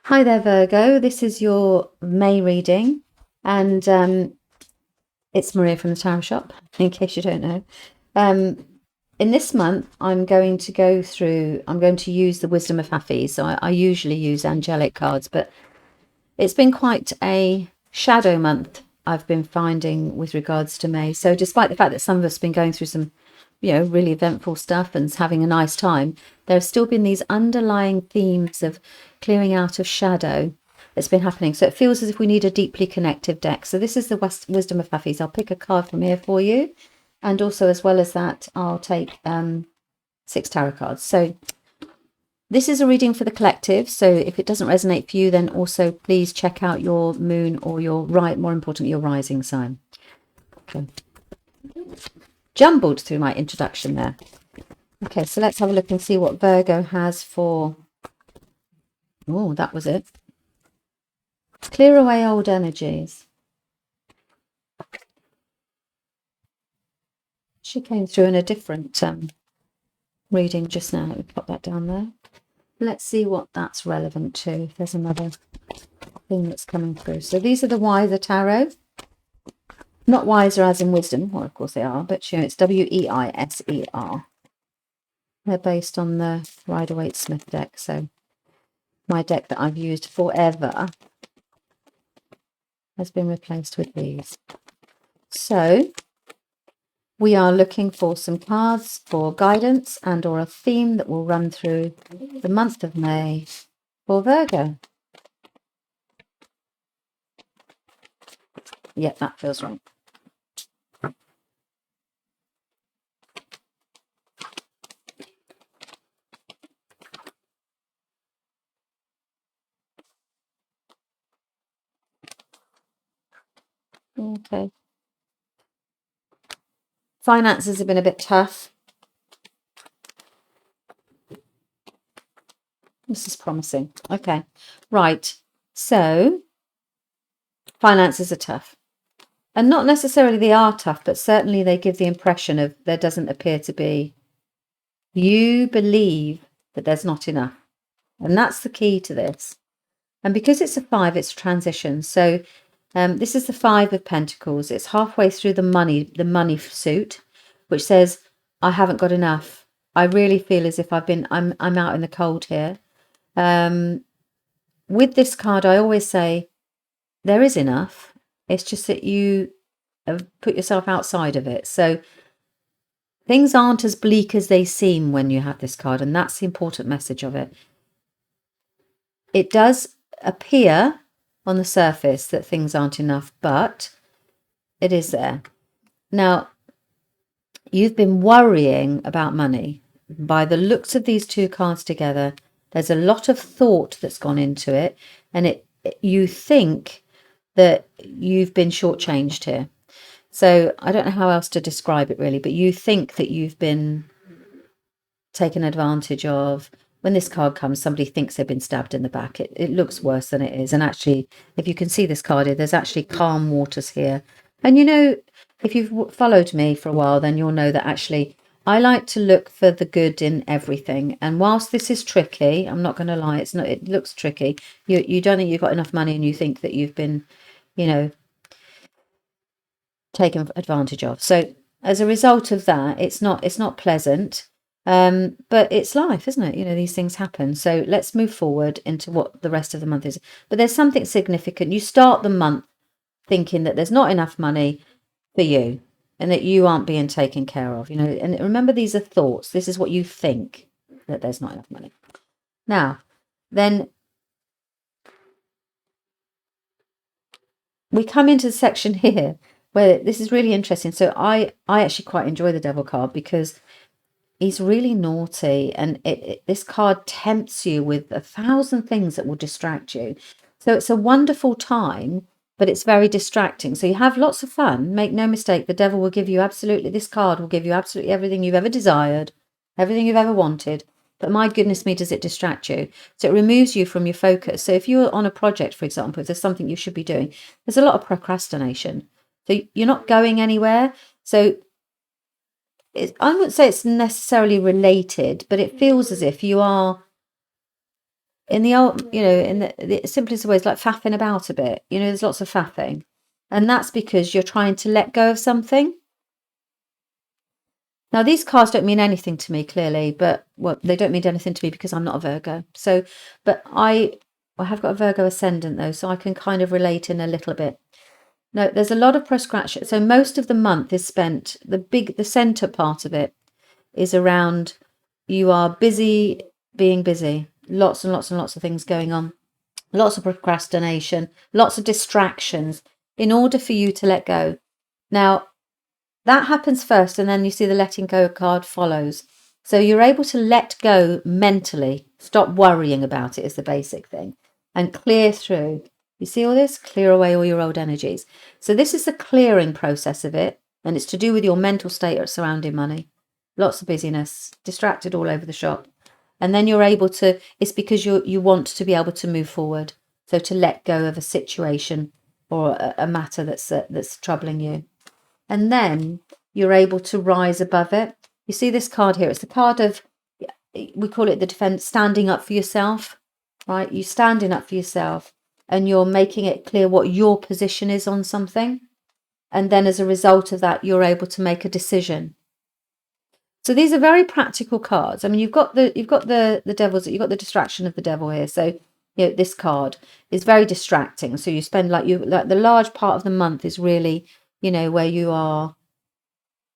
Hi there, Virgo. This is your May reading, and it's Maria from the Tarot Shop, in case you don't know. In this month, I'm going to use the Wisdom of Hafi. So I usually use angelic cards, but it's been quite a shadow month, I've been finding, with regards to May. So despite the fact that some of us have been going through some, really eventful stuff and having a nice time, there have still been these underlying themes of clearing out of shadow that's been happening. So it feels as if we need a deeply connective deck. So this is the Wisdom of Hafiz. I'll pick a card from here for you. And also, as well as that, I'll take 6 tarot cards. So this is a reading for the collective. So if it doesn't resonate for you, then also please check out your moon or more importantly, your rising sign. Okay. Jumbled through my introduction there. Okay, so let's have a look and see what Virgo has for... Oh, that was it. Clear away old energies. She came through in a different reading just now. Let me pop that down there. Let's see what that's relevant to. If there's another thing that's coming through. So these are the Wiser Tarot. Not wiser as in wisdom. Well, of course they are, but it's Weiser. They're based on the Rider-Waite-Smith deck. So my deck that I've used forever has been replaced with these. So we are looking for some cards for guidance and or a theme that will run through the month of May for Virgo. Yep, that feels right. Okay. Finances have been a bit tough. This is promising. Okay. Right. So finances are tough. And not necessarily they are tough, but certainly they give the impression of there doesn't appear to be. You believe that there's not enough. And that's the key to this. And because it's a 5, it's a transition. So this is the 5 of Pentacles. It's halfway through the money suit, which says, I haven't got enough. I really feel as if I'm out in the cold here. With this card, I always say there is enough. It's just that you have put yourself outside of it. So things aren't as bleak as they seem when you have this card. And that's the important message of it. It does appear on the surface that things aren't enough, but it is there. Now, you've been worrying about money. By the looks of these 2 cards together, there's a lot of thought that's gone into it, and you think that you've been shortchanged here. So I don't know how else to describe it really, but you think that you've been taken advantage of. When this card comes, somebody thinks they've been stabbed in the back. It looks worse than it is. And actually, if you can see this card here, there's actually calm waters here. And if you've followed me for a while, then you'll know that actually I like to look for the good in everything. And whilst this is tricky, I'm not going to lie, it looks tricky. You don't think you've got enough money and you think that you've been, taken advantage of. So as a result of that, it's not pleasant. But it's life, isn't it? These things happen. So let's move forward into what the rest of the month is. But there's something significant. You start the month thinking that there's not enough money for you and that you aren't being taken care of, and remember, these are thoughts. This is what you think, that there's not enough money. Now, then we come into the section here where this is really interesting. So I actually quite enjoy the Devil card because he's really naughty, and this card tempts you with 1,000 things that will distract you. So it's a wonderful time, but it's very distracting. So you have lots of fun. Make no mistake, the devil will give you this card will give you absolutely everything you've ever desired, everything you've ever wanted. But my goodness me, does it distract you? So it removes you from your focus. So if you're on a project, for example, if there's something you should be doing, there's a lot of procrastination. So you're not going anywhere. So I wouldn't say it's necessarily related, but it feels as if you are in the old, in the simplest ways, like faffing about a bit. There's lots of faffing, and that's because you're trying to let go of something. Now, these cards don't mean anything to me, clearly, but they don't mean anything to me because I'm not a Virgo. So, but I have got a Virgo ascendant though, so I can kind of relate in a little bit. No, there's a lot of procrastination. So most of the month is spent, the center part of it is around you are busy being busy. Lots and lots and lots of things going on. Lots of procrastination, lots of distractions in order for you to let go. Now, that happens first, and then you see the letting go card follows. So you're able to let go mentally, stop worrying about it is the basic thing, and clear through. You see all this? Clear away all your old energies. So this is the clearing process of it, and it's to do with your mental state surrounding money. Lots of busyness, distracted all over the shop. And then you're able to, it's because you want to be able to move forward. So to let go of a situation or a matter that's troubling you. And then you're able to rise above it. You see this card here? It's the card of, we call it the defense, standing up for yourself, right? You're standing up for yourself and you're making it clear what your position is on something. And then as a result of that, you're able to make a decision. So these are very practical cards. I mean, you've got the devil's, you've got the distraction of the devil here. So this card is very distracting. So you spend like the large part of the month is really, where you are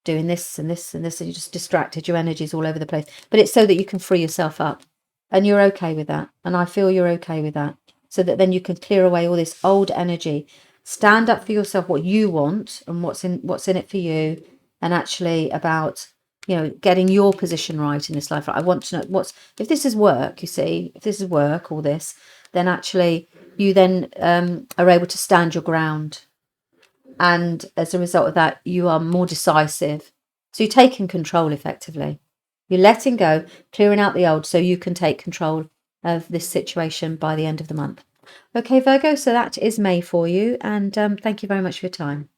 doing this and this and this, and you're just distracted, your energy's all over the place. But it's so that you can free yourself up. And you're okay with that. And I feel you're okay with that. So that then you can clear away all this old energy. Stand up for yourself, what you want and what's in it for you. And actually about, getting your position right in this life. I want to know if this is work, you see, if this is work, all this, then actually you then are able to stand your ground. And as a result of that, you are more decisive. So you're taking control effectively. You're letting go, clearing out the old so you can take control of this situation by the end of the month. Okay, Virgo, so that is May for you. And thank you very much for your time.